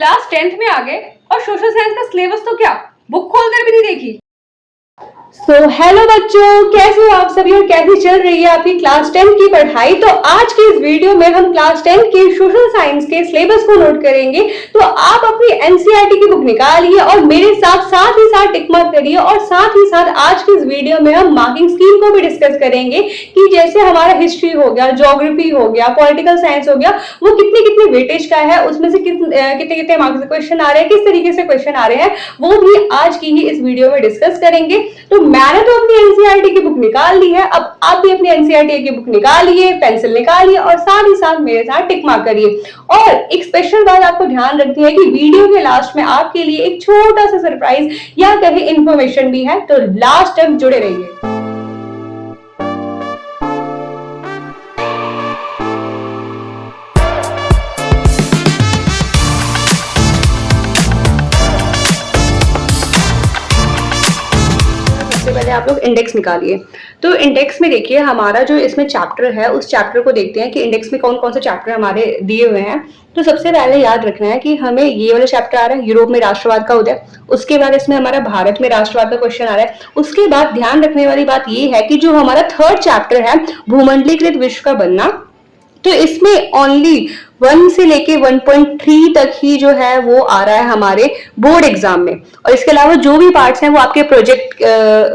Class 10th में आ गए और सोशल साइंस का सिलेबस तो क्या बुक खोलकर भी नहीं देखी। हेलो बच्चों, कैसे हो आप सभी और कैसी चल रही है आपकी क्लास 10 की पढ़ाई। तो आज की इस वीडियो में हम क्लास 10 के सोशल साइंस के सिलेबस को नोट करेंगे। तो आप अपनी एनसीईआरटी की बुक निकालिए और मेरे साथ ही साथ टिक मार्क करिए। और साथ ही साथ आज की इस वीडियो में हम मार्किंग स्कीम को भी डिस्कस करेंगे कि जैसे हमारा हिस्ट्री हो गया, ज्योग्राफी हो गया, पॉलिटिकल साइंस हो गया, वो कितने कितने वेटेज का है, उसमें से कितने कितने मार्क्स क्वेश्चन आ रहे हैं, किस तरीके से क्वेश्चन आ रहे हैं, वो भी आज की ही इस वीडियो में डिस्कस करेंगे। तो मैंने तो अपनी एनसीईआरटी की बुक निकाल ली है, अब आप भी अपनी एनसीईआरटी की बुक निकालिए, पेंसिल निकालिए और साथ ही साथ मेरे साथ टिक मार्क करिए। और एक स्पेशल बात आपको ध्यान रखनी है कि वीडियो के लास्ट में आपके लिए एक छोटा सा सरप्राइज या कहीं इंफॉर्मेशन भी है, तो लास्ट तक जुड़े रहिए। पहले आप लोग इंडेक्स निकालिए। तो इंडेक्स में देखिए हमारा जो इसमें चैप्टर है, उस चैप्टर को देखते हैं कि इंडेक्स में कौन कौन से चैप्टर हमारे दिए हुए हैं। तो सबसे पहले याद रखना है कि हमें ये वाला चैप्टर आ रहा है यूरोप में राष्ट्रवाद का उदय, उसके बाद इसमें हमारा भारत में राष्ट्रवाद का क्वेश्चन आ रहा है। उसके बाद ध्यान रखने वाली बात ये है कि जो हमारा थर्ड चैप्टर है भूमंडलीकृत विश्व का बनना, तो इसमें ओनली 1 से लेके 1.3 तक ही जो है वो आ रहा है हमारे बोर्ड एग्जाम में। और इसके अलावा जो भी पार्ट्स हैं वो आपके प्रोजेक्ट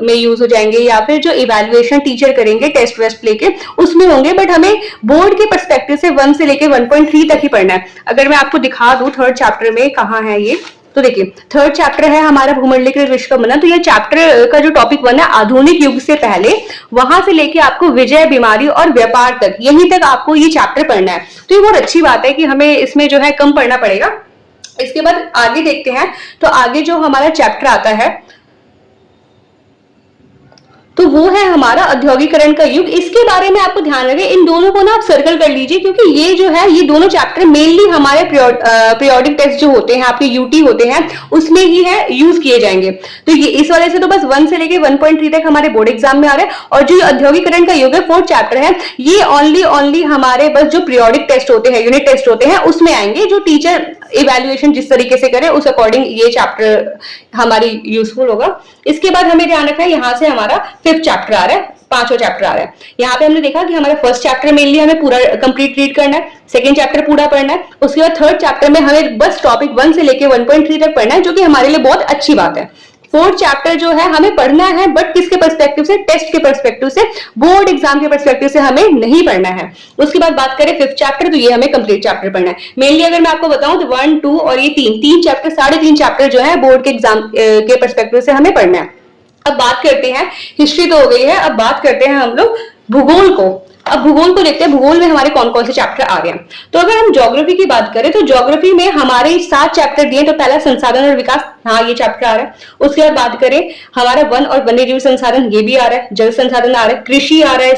में यूज हो जाएंगे या फिर जो इवैल्यूएशन टीचर करेंगे टेस्ट वेस्ट लेके उसमें होंगे। बट हमें बोर्ड के पर्सपेक्टिव से 1 से लेके 1.3 तक ही पढ़ना है। अगर मैं आपको दिखा दूं थर्ड चैप्टर में कहाँ है ये, तो देखिए थर्ड चैप्टर है हमारा भूमंडलीकृत विश्व का बनना। तो ये चैप्टर का जो टॉपिक 1 है आधुनिक युग से पहले, वहां से लेके आपको विजय, बीमारी और व्यापार तक, यहीं तक आपको ये चैप्टर पढ़ना है। तो ये बहुत अच्छी बात है कि हमें इसमें जो है कम पढ़ना पड़ेगा। इसके बाद आगे देखते हैं। तो आगे जो हमारा चैप्टर आता है तो वो है हमारा औद्योगिकरण का युग। इसके बारे में आपको ध्यान रखें, इन दोनों को ना आप सर्कल कर लीजिए क्योंकि ये जो है ये दोनों चैप्टर मेनली हमारे पीरियोडिक टेस्ट जो होते हैं, आपके यूटी होते हैं, उसमें ही है यूज किए जाएंगे। तो ये इस वाले से तो बस 1 से लेके 1.3 तक हमारे बोर्ड एग्जाम में आ रहा है। और जो औद्योगिकरण का युग है फोर्थ चैप्टर है, ये ओनली हमारे बस जो पीरियोडिक टेस्ट होते हैं, यूनिट टेस्ट होते हैं, उसमें आएंगे। जो टीचर इवैल्यूएशन जिस तरीके से करे उस अकॉर्डिंग ये चैप्टर हमारी यूजफुल होगा। इसके बाद हमें ध्यान रखना है यहाँ से हमारा 5th चैप्टर आ रहा है, 5वां चैप्टर आ रहा है। यहाँ पे हमने देखा कि हमारा फर्स्ट चैप्टर मेनली हमें पूरा कंप्लीट रीड करना है, सेकंड चैप्टर पूरा पढ़ना है, उसके बाद थर्ड चैप्टर में हमें बस टॉपिक 1 से लेके 1.3 तक पढ़ना है, जो कि हमारे लिए बहुत अच्छी बात है। फोर्थ चैप्टर जो है हमें पढ़ना है बट किसके पर्सपेक्टिव से, टेस्ट के पर्सपेक्टिव से, बोर्ड एग्जाम के पर्सपेक्टिव से हमें नहीं पढ़ना है। उसके बाद बात करें 5th चैप्टर, तो ये हमें कंप्लीट चैप्टर पढ़ना है। मेनली अगर मैं आपको बताऊं तो 1, 2 और ये 3 चैप्टर, 3.5 चैप्टर जो है बोर्ड के एग्जाम के पर्सपेक्टिव से हमें पढ़ना है। अब बात करते हैं, हिस्ट्री तो हो गई है, अब बात करते हैं हम लोग भूगोल को। अब भूगोल को देखते हैं, भूगोल में हमारे कौन कौन से चैप्टर आ रहे हैं। तो अगर हम ज्योग्राफी की बात करें तो ज्योग्राफी में हमारे 7 चैप्टर दिए। तो पहला संसाधन और विकास, हाँ ये चैप्टर आ रहा है। उसके बाद बात करें हमारा वन और वन्यजीव संसाधन, ये भी आ रहा है। जल संसाधन आ रहा है, कृषि आ रहा है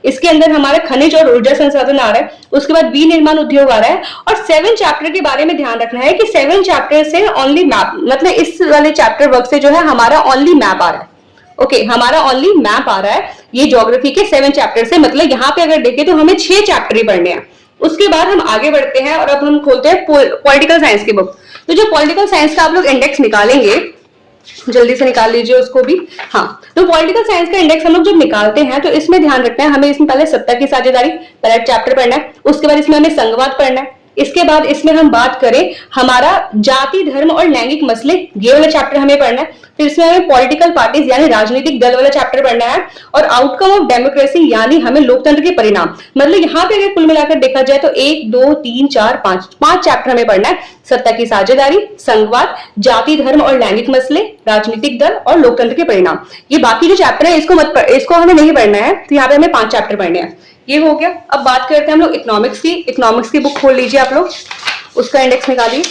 इसके अंदर हमारा खनिज और ऊर्जा संसाधन आ रहा है। उसके बाद विनिर्माण उद्योग आ रहा है। और 7 चैप्टर के बारे में ध्यान रखना है कि 7 चैप्टर से ओनली मैप, मतलब इस वाले चैप्टर वर्क से जो है हमारा ओनली मैप आ रहा है। ओके, हमारा ओनली मैप आ रहा है ये ज्योग्राफी के 7 चैप्टर से। मतलब यहाँ पे अगर देखें तो हमें 6 चैप्टर ही पढ़ने हैं। उसके बाद हम आगे बढ़ते हैं और अब हम खोलते हैं पॉलिटिकल साइंस की बुक। तो जो पॉलिटिकल साइंस का आप लोग इंडेक्स निकालेंगे, जल्दी से निकाल लीजिए उसको भी। हाँ, तो पॉलिटिकल साइंस का इंडेक्स हम लोग जब निकालते हैं तो इसमें ध्यान रखना है, हमें इसमें पहले सत्ता की साझेदारी पहला चैप्टर पढ़ना है। उसके बाद इसमें हमें संघवाद पढ़ना है। इसके बाद इसमें हम बात करें हमारा जाति, धर्म और लैंगिक मसले, ये वाला चैप्टर हमें पढ़ना है। फिर इसमें हमें पॉलिटिकल पार्टीज यानी राजनीतिक दल वाला चैप्टर पढ़ना है। और आउटकम ऑफ डेमोक्रेसी यानी हमें लोकतंत्र के परिणाम, मतलब यहाँ पे अगर कुल मिलाकर देखा जाए तो 1, 2, 3, 4, 5 चैप्टर हमें पढ़ना है। सत्ता की साझेदारी, संघवाद, जाति, धर्म और लैंगिक मसले, राजनीतिक दल और लोकतंत्र के परिणाम। ये बाकी जो चैप्टर है इसको हमें नहीं पढ़ना है। तो यहाँ पे हमें 5 चैप्टर पढ़ने हैं। ये हो गया। अब बात करते हैं हम लोग इकोनॉमिक्स की। इकोनॉमिक्स की बुक खोल लीजिए आप लोग, उसका इंडेक्स निकालिए।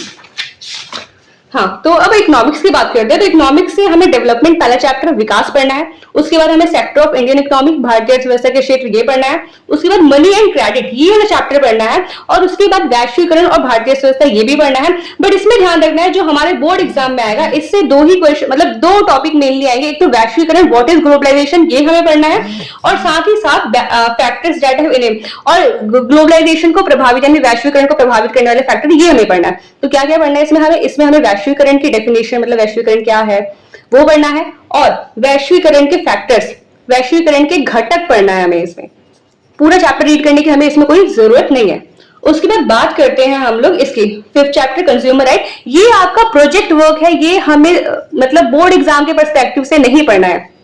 हाँ, तो अब इकोनॉमिक्स की बात करते हैं। तो इकोनॉमिक्स से हमें डेवलपमेंट पहला चैप्टर विकास पढ़ना है, उसके बाद हमें सेक्टर ऑफ इंडियन इकोनॉमिक भारतीय अर्थव्यवस्था के क्षेत्र ये पढ़ना है, उसके बाद मनी एंड क्रेडिट ये वाला चैप्टर पढ़ना है, और उसके बाद वैश्वीकरण और भारतीय अर्थव्यवस्था ये भी पढ़ना है। बट इसमें ध्यान रखना है जो हमारे बोर्ड एग्जाम में आएगा इससे दो ही क्वेश्चन, मतलब दो टॉपिक मेनली आएंगे। एक तो वैश्वीकरण, व्हाट इज ग्लोबलाइजेशन, ये हमें पढ़ना है, और साथ ही साथ फैक्टर्स दैट हैव इन और ग्लोबलाइजेशन को प्रभावित यानी वैश्वीकरण को प्रभावित करने वाले फैक्टर ये हमें पढ़ना है। तो क्या क्या पढ़ना है इसमें हमें वैश्वीकरण की डेफिनेशन, मतलब वैश्वीकरण क्या है वो पढ़ना है, और वैश्वीकरण के फैक्टर्स, वैश्वीकरण के घटक पढ़ना है हमें। इसमें पूरा चैप्टर रीड करने की हमें इसमें कोई जरूरत नहीं है। उसके बाद बात करते हैं हम लोग इसकी फिफ्थ चैप्टर कंज्यूमर राइट। ये आपका प्रोजेक्ट वर्क है, ये हमें मतलब बोर्ड एग्जाम के पर्सपेक्टिव से नहीं पढ़ना है।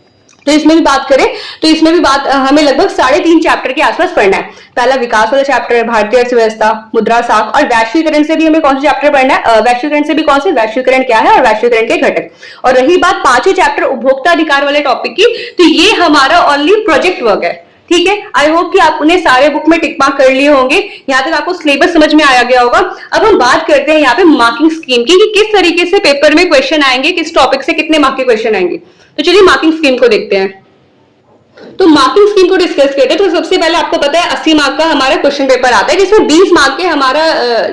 तो इसमें भी बात करें तो इसमें भी बात हमें लगभग 3.5 चैप्टर के आसपास पढ़ना है। पहला विकास वाला चैप्टर है, भारतीय अर्थव्यवस्था, मुद्रा साख, और वैश्वीकरण से भी हमें कौन सा चैप्टर पढ़ना है, वैश्वीकरण से भी कौन से, वैश्वीकरण क्या है और वैश्वीकरण के घटक। और रही बात 5वें चैप्टर उपभोक्ता अधिकार वाले टॉपिक की, तो ये हमारा ओनली प्रोजेक्ट वर्क है। ठीक है, आई होप कि आपने सारे बुक में टिक मार्क कर लिए होंगे। यहाँ तक आपको सिलेबस समझ में आया गया होगा। अब हम बात करते हैं यहाँ पे मार्किंग स्कीम की, कि किस तरीके से पेपर में क्वेश्चन आएंगे, किस टॉपिक से कितने मार्क के क्वेश्चन आएंगे। तो चलिए मार्किंग स्कीम को देखते हैं। तो मार्किंग स्कीम को डिस्कस करते हैं। तो सबसे पहले आपको पता है 80 मार्क का हमारा क्वेश्चन पेपर आता है, जिसमें 20 मार्क के हमारा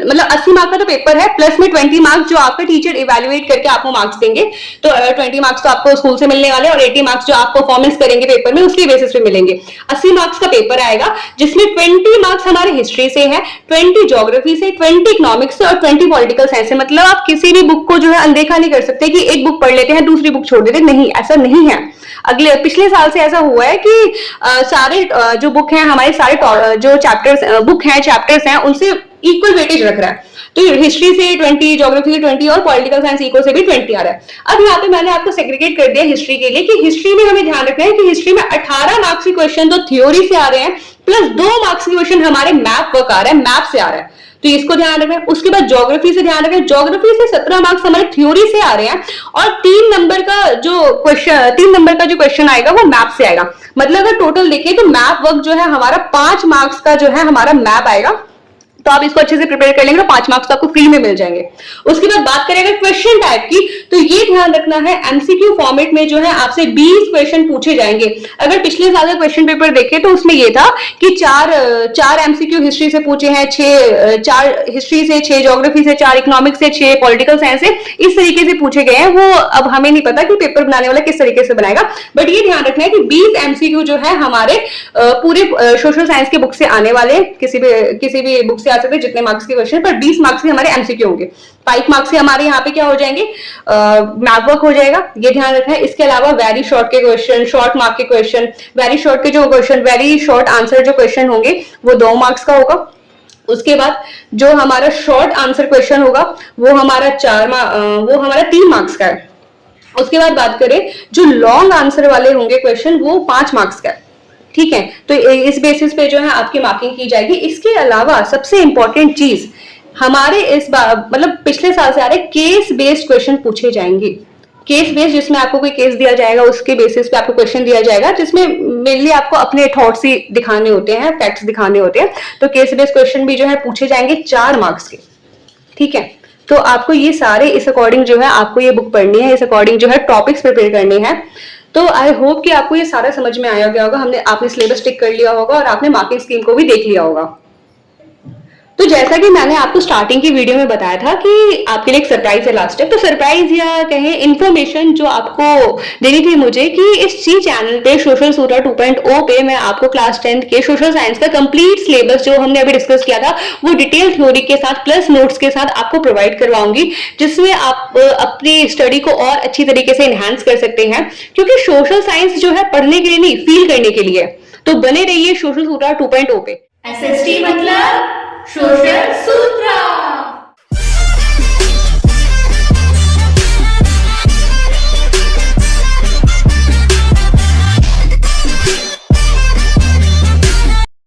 मतलब 80 मार्क का तो पेपर है, प्लस में 20 मार्क्स जो आपका टीचर इवेल्युएट करके आपको मार्क्स देंगे। तो 20 मार्क्स तो आपको स्कूल से मिलने वाले, और 80 मार्क्स जो आप परफॉर्मेंस करेंगे पेपर में उसके बेसिस पे मिलेंगे। 80 मार्क्स का पेपर आएगा, जिसमें 20 मार्क्स हमारे हिस्ट्री से है, 20 ज्योग्राफी से, 20 इकोनॉमिक्स से, और 20 पॉलिटिकल साइंस से। मतलब आप किसी भी बुक को जो है अनदेखा नहीं कर सकते कि एक बुक पढ़ लेते हैं दूसरी बुक छोड़ देते, नहीं, ऐसा नहीं है। पिछले साल से ऐसा हुआ है कि सारे जो बुक हैं हमारे, सारे जो चैप्टर्स बुक हैं, चैप्टर्स हैं, उनसे इक्वल वेटेज रख रहा है। तो हिस्ट्री से 20, ज्योग्राफी से 20, और पॉलिटिकल साइंस इको से भी 20 आ रहा है। अब यहाँ पे मैंने आपको सेग्रीगेट कर दिया हिस्ट्री के लिए, कि हिस्ट्री में हमें ध्यान रखना है कि हिस्ट्री में 18 मार्क्स के क्वेश्चन तो थ्योरी से आ रहे हैं, प्लस 2 मार्क्स के क्वेश्चन हमारे मैप वर्क आ रहा है, मैप से आ रहा है। तो इसको ध्यान रखना है। उसके बाद ज्योग्राफी से ध्यान रखें, ज्योग्राफी से 17 मार्क्स हमारे थ्योरी से आ रहे हैं, और 3 नंबर का जो क्वेश्चन आएगा वो मैप से आएगा। मतलब अगर टोटल देखें तो मैप वर्क जो है हमारा 5 मार्क्स का जो है हमारा मैप आएगा। तो आप इसको अच्छे से प्रिपेयर कर लेंगे तो 5 मार्क्स तो आपको फ्री में मिल जाएंगे। उसके बाद बात करें अगर क्वेश्चन टाइप की, तो ये ध्यान रखना है एमसीक्यू फॉर्मेट में जो है आपसे 20 क्वेश्चन पूछे जाएंगे। अगर पिछले साल का क्वेश्चन पेपर देखें तो उसमें ये था कि 4 एमसीक्यू हिस्ट्री से पूछे हैं, 4 हिस्ट्री से, 6 ज्योग्राफी से, 4 इकोनॉमिक्स से, 6 पॉलिटिकल साइंस से, इस तरीके से पूछे गए हैं। वो अब हमें नहीं पता कि पेपर बनाने वाला किस तरीके से बनाएगा, बट ये ध्यान रखना है कि 20 एमसीक्यू जो है हमारे पूरे सोशल साइंस के बुक से आने वाले, किसी भी बुक से आ सकते हैं जितने मार्क्स के क्वेश्चन, पर 20 मार्क्स के हमारे एमसीक्यू होंगे। 5 मार्क्स से हमारे यहाँ पे क्या हो जाएंगे, मैप वर्क हो जाएगा, ये ध्यान रखना है। इसके अलावा वेरी शॉर्ट के क्वेश्चन, शॉर्ट मार्क के क्वेश्चन, वेरी शॉर्ट के जो क्वेश्चन, वेरी शॉर्ट आंसर जो क्वेश्चन होंगे वो 2 मार्क्स का होगा। उसके बाद जो हमारा शॉर्ट आंसर क्वेश्चन होगा वो हमारा 3 मार्क्स का है। उसके बाद बात करें जो लॉन्ग आंसर वाले होंगे क्वेश्चन वो 5 मार्क्स का है। ठीक है, तो इस बेसिस पे जो है आपकी मार्किंग की जाएगी। इसके अलावा सबसे इंपॉर्टेंट चीज हमारे इस बार मतलब पिछले साल से आ रहे केस बेस्ड क्वेश्चन पूछे जाएंगे। केस बेस्ड, जिसमें आपको कोई केस दिया जाएगा, उसके बेसिस पे आपको क्वेश्चन दिया जाएगा, जिसमें मेनली आपको अपने थॉट्स ही दिखाने होते हैं, फैक्ट्स दिखाने होते हैं। तो केस बेस्ड क्वेश्चन भी जो है पूछे जाएंगे 4 मार्क्स के। ठीक है, तो आपको ये सारे इस अकॉर्डिंग जो है आपको ये बुक पढ़नी है, इस अकॉर्डिंग जो है टॉपिक्स प्रिपेयर करने हैं। तो आई होप कि आपको ये सारा समझ में आया गया होगा, आपने सिलेबस टिक कर लिया होगा और आपने मार्किंग स्कीम को भी देख लिया होगा। तो जैसा कि मैंने आपको स्टार्टिंग की वीडियो में बताया था कि आपके लिए एक सरप्राइज है लास्ट टाइम। तो सरप्राइज या कहें इन्फॉर्मेशन जो आपको देनी थी मुझे, कि इस ची चैनल पे सोशल सूत्रा 2.0 पे मैं आपको क्लास 10th के सोशल साइंस का कंप्लीट सिलेबस जो हमने अभी डिस्कस किया था वो डिटेल थ्योरी के साथ प्लस नोट्स के साथ आपको प्रोवाइड करवाऊंगी, जिसमें आप अपनी स्टडी को और अच्छी तरीके से एनहांस कर सकते हैं। क्योंकि सोशल साइंस जो है पढ़ने के लिए नहीं, फील करने के लिए। तो बने रहिए सोशल सूत्रा 2.0 पे। SST मतलब सोशल सूत्रा।